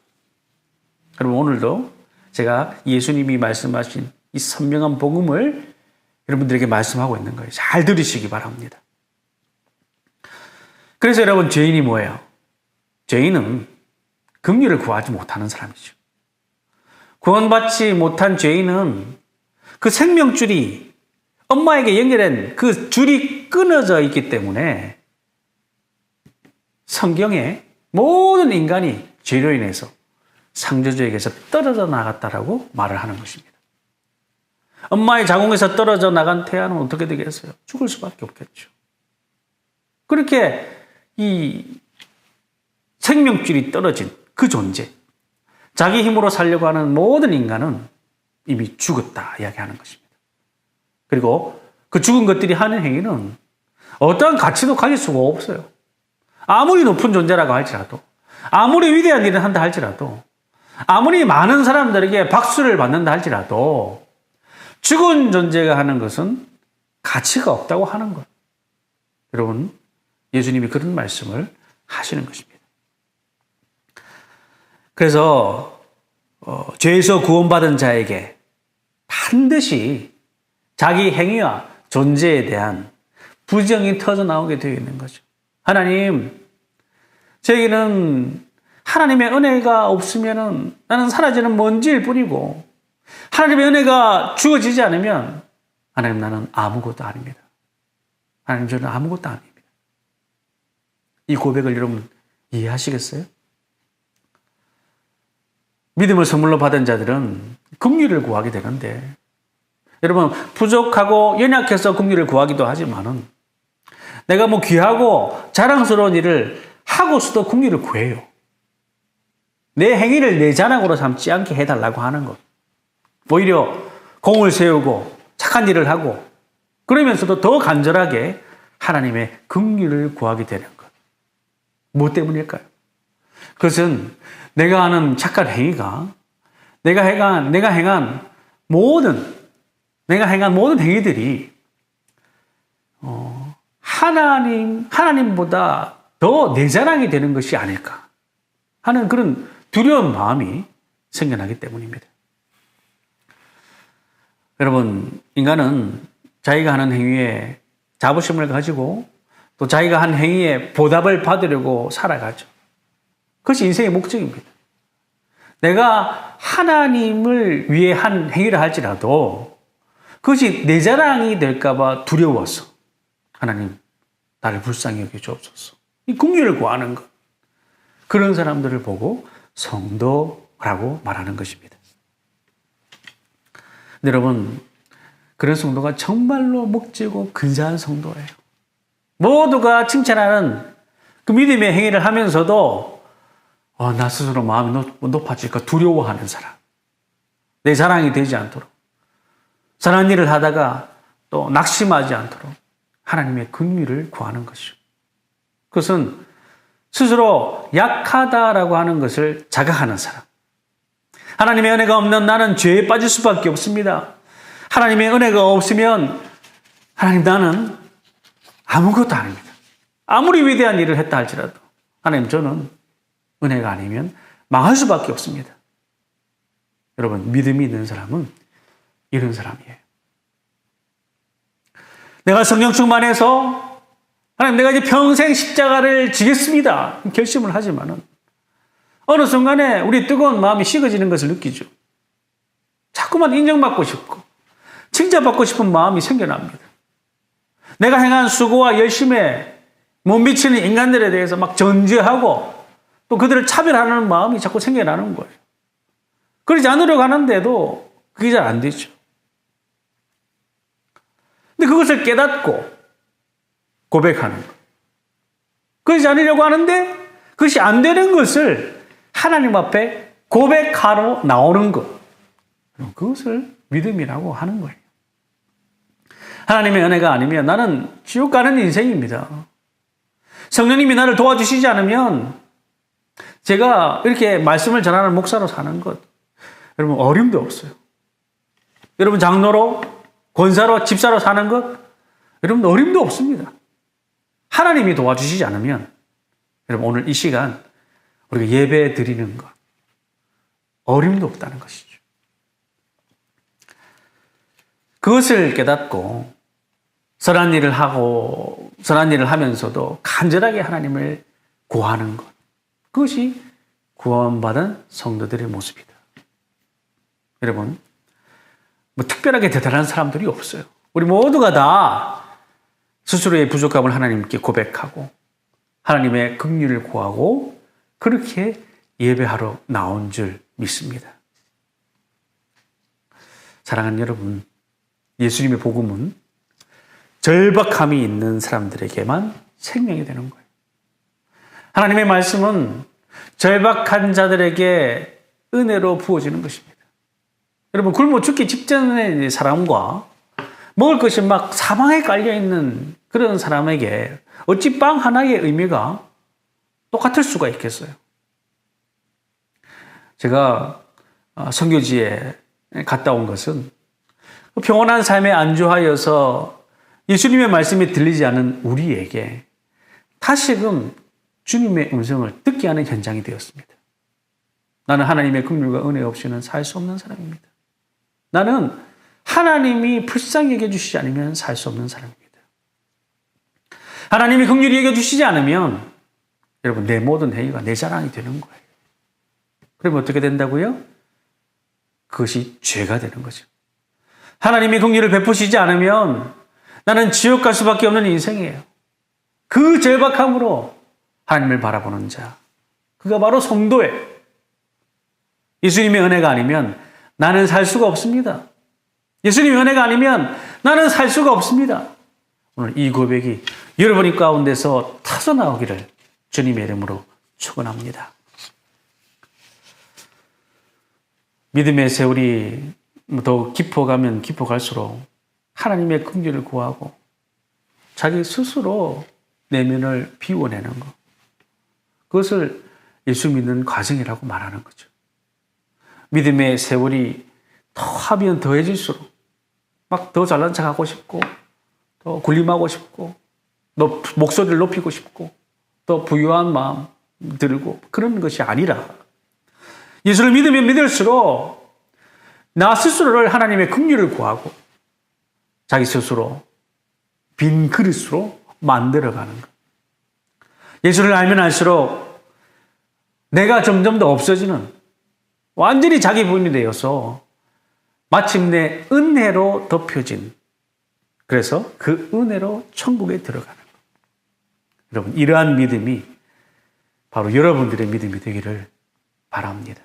여러분, 오늘도 제가 예수님이 말씀하신 이 선명한 복음을 여러분들에게 말씀하고 있는 거예요. 잘 들으시기 바랍니다. 그래서 여러분, 죄인이 뭐예요? 죄인은 긍휼을 구하지 못하는 사람이죠. 구원받지 못한 죄인은 그 생명줄이 엄마에게 연결된 그 줄이 끊어져 있기 때문에 성경에 모든 인간이 죄로 인해서 창조주에게서 떨어져 나갔다라고 말을 하는 것입니다. 엄마의 자궁에서 떨어져 나간 태아는 어떻게 되겠어요? 죽을 수밖에 없겠죠. 그렇게 이 생명줄이 떨어진 그 존재, 자기 힘으로 살려고 하는 모든 인간은 이미 죽었다 이야기하는 것입니다. 그리고 그 죽은 것들이 하는 행위는 어떠한 가치도 가질 수가 없어요. 아무리 높은 존재라고 할지라도, 아무리 위대한 일을 한다 할지라도, 아무리 많은 사람들에게 박수를 받는다 할지라도 죽은 존재가 하는 것은 가치가 없다고 하는 것. 여러분, 예수님이 그런 말씀을 하시는 것입니다. 그래서 죄에서 구원받은 자에게 반드시 자기 행위와 존재에 대한 부정이 터져 나오게 되어 있는 거죠. 하나님, 저에게는 하나님의 은혜가 없으면 나는 사라지는 먼지일 뿐이고, 하나님의 은혜가 주어지지 않으면 하나님, 나는 아무것도 아닙니다. 하나님, 저는 아무것도 아닙니다. 이 고백을 여러분 이해하시겠어요? 믿음을 선물로 받은 자들은 긍휼을 구하게 되는데, 여러분, 부족하고 연약해서 긍휼을 구하기도 하지만은 내가 뭐 귀하고 자랑스러운 일을 하고서도 긍휼을 구해요. 내 행위를 내 자랑으로 삼지 않게 해달라고 하는 것. 오히려 공을 세우고 착한 일을 하고 그러면서도 더 간절하게 하나님의 긍휼을 구하게 되는 것. 뭐 때문일까요? 그것은 내가 하는 착한 행위가 내가 행한 모든 행위들이 하나님보다 더 내 자랑이 되는 것이 아닐까 하는 그런 두려운 마음이 생겨나기 때문입니다. 여러분, 인간은 자기가 하는 행위에 자부심을 가지고 또 자기가 한 행위에 보답을 받으려고 살아가죠. 그것이 인생의 목적입니다. 내가 하나님을 위해 한 행위를 할지라도 그것이 내 자랑이 될까봐 두려워서 하나님, 나를 불쌍히 여겨 주옵소서. 이 긍휼을 구하는 것. 그런 사람들을 보고 성도라고 말하는 것입니다. 여러분, 그런 성도가 정말로 목지고 근사한 성도예요. 모두가 칭찬하는 그 믿음의 행위를 하면서도 나 스스로 마음이 높아질까 두려워하는 사람. 내 자랑이 되지 않도록. 선한 일을 하다가 또 낙심하지 않도록 하나님의 긍휼을 구하는 것이죠. 그것은 스스로 약하다라고 하는 것을 자각하는 사람. 하나님의 은혜가 없는 나는 죄에 빠질 수밖에 없습니다. 하나님의 은혜가 없으면 하나님 나는 아무것도 아닙니다. 아무리 위대한 일을 했다 할지라도 하나님 저는 은혜가 아니면 망할 수밖에 없습니다. 여러분 믿음이 있는 사람은 이런 사람이에요. 내가 성령 충만해서 하나님 내가 이제 평생 십자가를 지겠습니다. 결심을 하지만은 어느 순간에 우리 뜨거운 마음이 식어지는 것을 느끼죠. 자꾸만 인정받고 싶고 칭찬받고 싶은 마음이 생겨납니다. 내가 행한 수고와 열심에 못 미치는 인간들에 대해서 막 전제하고 또 그들을 차별하는 마음이 자꾸 생겨나는 거예요. 그러지 않으려고 하는데도 그게 잘 안 되죠. 근데 그것을 깨닫고 고백하는 것. 그러지 않으려고 하는데 그것이 안 되는 것을 하나님 앞에 고백하러 나오는 것. 그것을 믿음이라고 하는 거예요. 하나님의 은혜가 아니면 나는 지옥 가는 인생입니다. 성령님이 나를 도와주시지 않으면 제가 이렇게 말씀을 전하는 목사로 사는 것, 여러분 어림도 없어요. 여러분 장로로, 권사로, 집사로 사는 것, 여러분 어림도 없습니다. 하나님이 도와주시지 않으면 여러분 오늘 이 시간 우리가 예배 드리는 것 어림도 없다는 것이죠. 그것을 깨닫고 선한 일을 하고 선한 일을 하면서도 간절하게 하나님을 구하는 것, 그것이 구원받은 성도들의 모습이다. 여러분 뭐 특별하게 대단한 사람들이 없어요. 우리 모두가 다 스스로의 부족함을 하나님께 고백하고 하나님의 긍휼을 구하고 그렇게 예배하러 나온 줄 믿습니다. 사랑하는 여러분, 예수님의 복음은 절박함이 있는 사람들에게만 생명이 되는 거예요. 하나님의 말씀은 절박한 자들에게 은혜로 부어지는 것입니다. 여러분 굶어 죽기 직전의 사람과 먹을 것이 막 사방에 깔려있는 그런 사람에게 어찌 빵 하나의 의미가 똑같을 수가 있겠어요? 제가 선교지에 갔다 온 것은 평온한 삶에 안주하여서 예수님의 말씀이 들리지 않은 우리에게 다시금 주님의 음성을 듣게 하는 현장이 되었습니다. 나는 하나님의 긍휼과 은혜 없이는 살 수 없는 사람입니다. 나는 하나님이 불쌍히 여겨주시지 않으면 살 수 없는 사람입니다. 하나님이 긍휼히 여겨주시지 않으면 여러분 내 모든 행위가 내 자랑이 되는 거예요. 그러면 어떻게 된다고요? 그것이 죄가 되는 거죠. 하나님이 긍휼을 베푸시지 않으면 나는 지옥 갈 수밖에 없는 인생이에요. 그 절박함으로 하나님을 바라보는 자, 그가 바로 성도예요. 예수님의 은혜가 아니면 나는 살 수가 없습니다. 예수님의 은혜가 아니면 나는 살 수가 없습니다. 오늘 이 고백이 여러분 가운데서 터져나오기를 주님의 이름으로 축원합니다. 믿음의 세월이 더 깊어가면 깊어갈수록 하나님의 긍휼을 구하고 자기 스스로 내면을 비워내는 것, 그것을 예수 믿는 과정이라고 말하는 거죠. 믿음의 세월이 더 하면 더해질수록 막 더 잘난 척하고 싶고 더 군림하고 싶고 더 목소리를 높이고 싶고 더 부유한 마음 들고 그런 것이 아니라 예수를 믿으면 믿을수록 나 스스로를 하나님의 긍휼을 구하고 자기 스스로 빈 그릇으로 만들어가는 것. 예수를 알면 알수록 내가 점점 더 없어지는 완전히 자기 부인이 되어서 마침내 은혜로 덮여진, 그래서 그 은혜로 천국에 들어가는 것. 여러분 이러한 믿음이 바로 여러분들의 믿음이 되기를 바랍니다.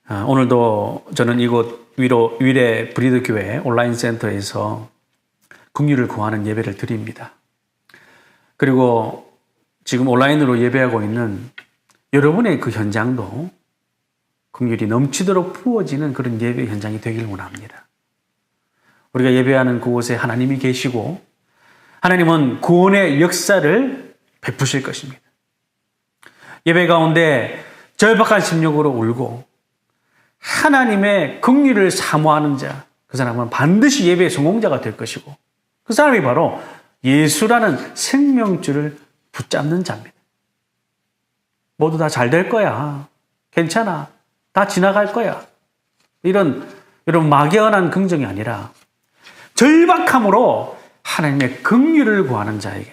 오늘도 저는 이곳 위례 브리드교회 온라인 센터에서 긍휼을 구하는 예배를 드립니다. 그리고 지금 온라인으로 예배하고 있는 여러분의 그 현장도 긍휼이 넘치도록 부어지는 그런 예배 현장이 되길 원합니다. 우리가 예배하는 그곳에 하나님이 계시고 하나님은 구원의 역사를 베푸실 것입니다. 예배 가운데 절박한 심령으로 울고 하나님의 긍휼을 사모하는 자, 그 사람은 반드시 예배의 성공자가 될 것이고 그 사람이 바로 예수라는 생명줄을 붙잡는 자입니다. 모두 다 잘 될 거야. 괜찮아. 다 지나갈 거야. 이런 막연한 긍정이 아니라 절박함으로 하나님의 긍휼을 구하는 자에게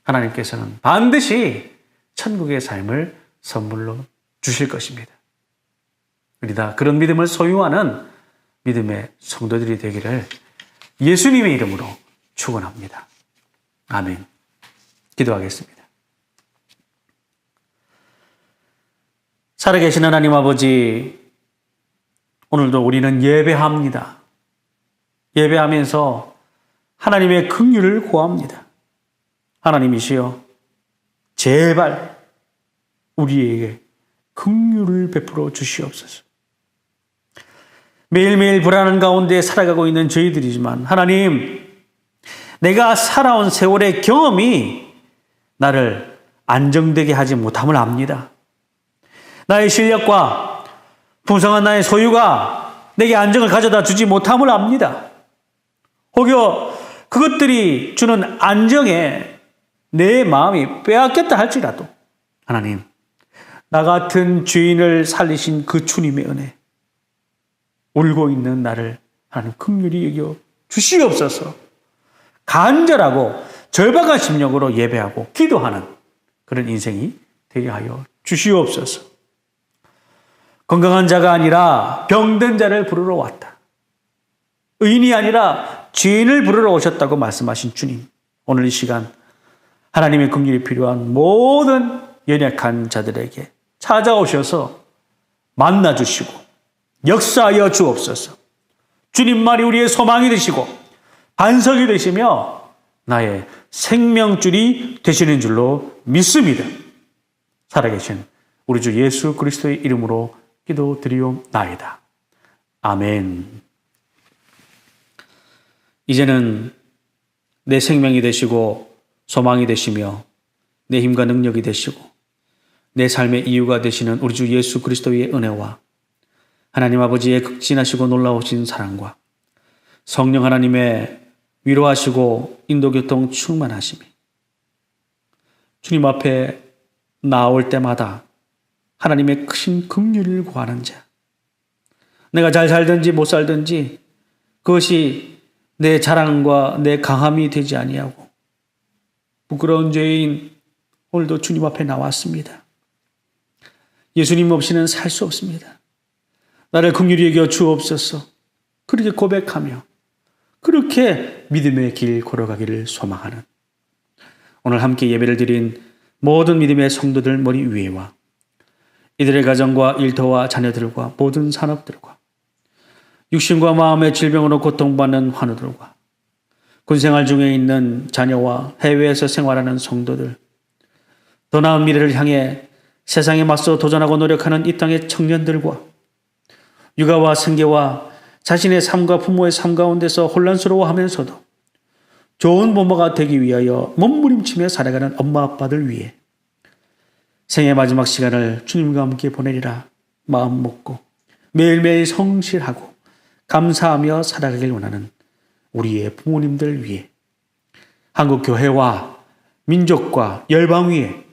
하나님께서는 반드시 천국의 삶을 선물로 주실 것입니다. 우리 다 그런 믿음을 소유하는 믿음의 성도들이 되기를 예수님의 이름으로 축원합니다. 아멘. 기도하겠습니다. 살아계신 하나님 아버지, 오늘도 우리는 예배합니다. 예배하면서 하나님의 긍휼을 구합니다. 하나님이시여, 제발 우리에게 긍휼을 베풀어 주시옵소서. 매일매일 불안한 가운데 살아가고 있는 저희들이지만 하나님, 내가 살아온 세월의 경험이 나를 안정되게 하지 못함을 압니다. 나의 실력과 풍성한 나의 소유가 내게 안정을 가져다 주지 못함을 압니다. 혹여 그것들이 주는 안정에 내 마음이 빼앗겼다 할지라도 하나님, 나 같은 죄인을 살리신 그 주님의 은혜, 울고 있는 나를 하나님 긍휼히 여겨 주시옵소서. 간절하고 절박한 심령으로 예배하고 기도하는 그런 인생이 되게 하여 주시옵소서. 건강한 자가 아니라 병든 자를 부르러 왔다. 의인이 아니라 죄인을 부르러 오셨다고 말씀하신 주님, 오늘 이 시간 하나님의 긍휼이 필요한 모든 연약한 자들에게 찾아오셔서 만나주시고 역사하여 주옵소서. 주님만이 우리의 소망이 되시고 반석이 되시며 나의 생명줄이 되시는 줄로 믿습니다. 살아계신 우리 주 예수 그리스도의 이름으로 기도드리옵나이다. 아멘. 이제는 내 생명이 되시고 소망이 되시며 내 힘과 능력이 되시고 내 삶의 이유가 되시는 우리 주 예수 그리스도의 은혜와 하나님 아버지의 극진하시고 놀라우신 사랑과 성령 하나님의 위로하시고 인도교통 충만하심이 주님 앞에 나올 때마다 하나님의 크신 긍휼을 구하는 자, 내가 잘 살든지 못 살든지 그것이 내 자랑과 내 강함이 되지 아니하고 부끄러운 죄인 오늘도 주님 앞에 나왔습니다. 예수님 없이는 살 수 없습니다. 나를 긍휼히 여겨 주옵소서. 그렇게 고백하며 그렇게 믿음의 길 걸어가기를 소망하는 오늘 함께 예배를 드린 모든 믿음의 성도들 머리 위에와 이들의 가정과 일터와 자녀들과 모든 산업들과 육신과 마음의 질병으로 고통받는 환우들과 군생활 중에 있는 자녀와 해외에서 생활하는 성도들, 더 나은 미래를 향해 세상에 맞서 도전하고 노력하는 이 땅의 청년들과 육아와 생계와 자신의 삶과 부모의 삶 가운데서 혼란스러워하면서도 좋은 부모가 되기 위하여 몸부림치며 살아가는 엄마 아빠들 위해 생의 마지막 시간을 주님과 함께 보내리라 마음 먹고 매일매일 성실하고 감사하며 살아가길 원하는 우리의 부모님들 위해 한국 교회와 민족과 열방 위에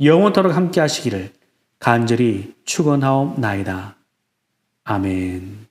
영원토록 함께 하시기를 간절히 축원하옵나이다. 아멘.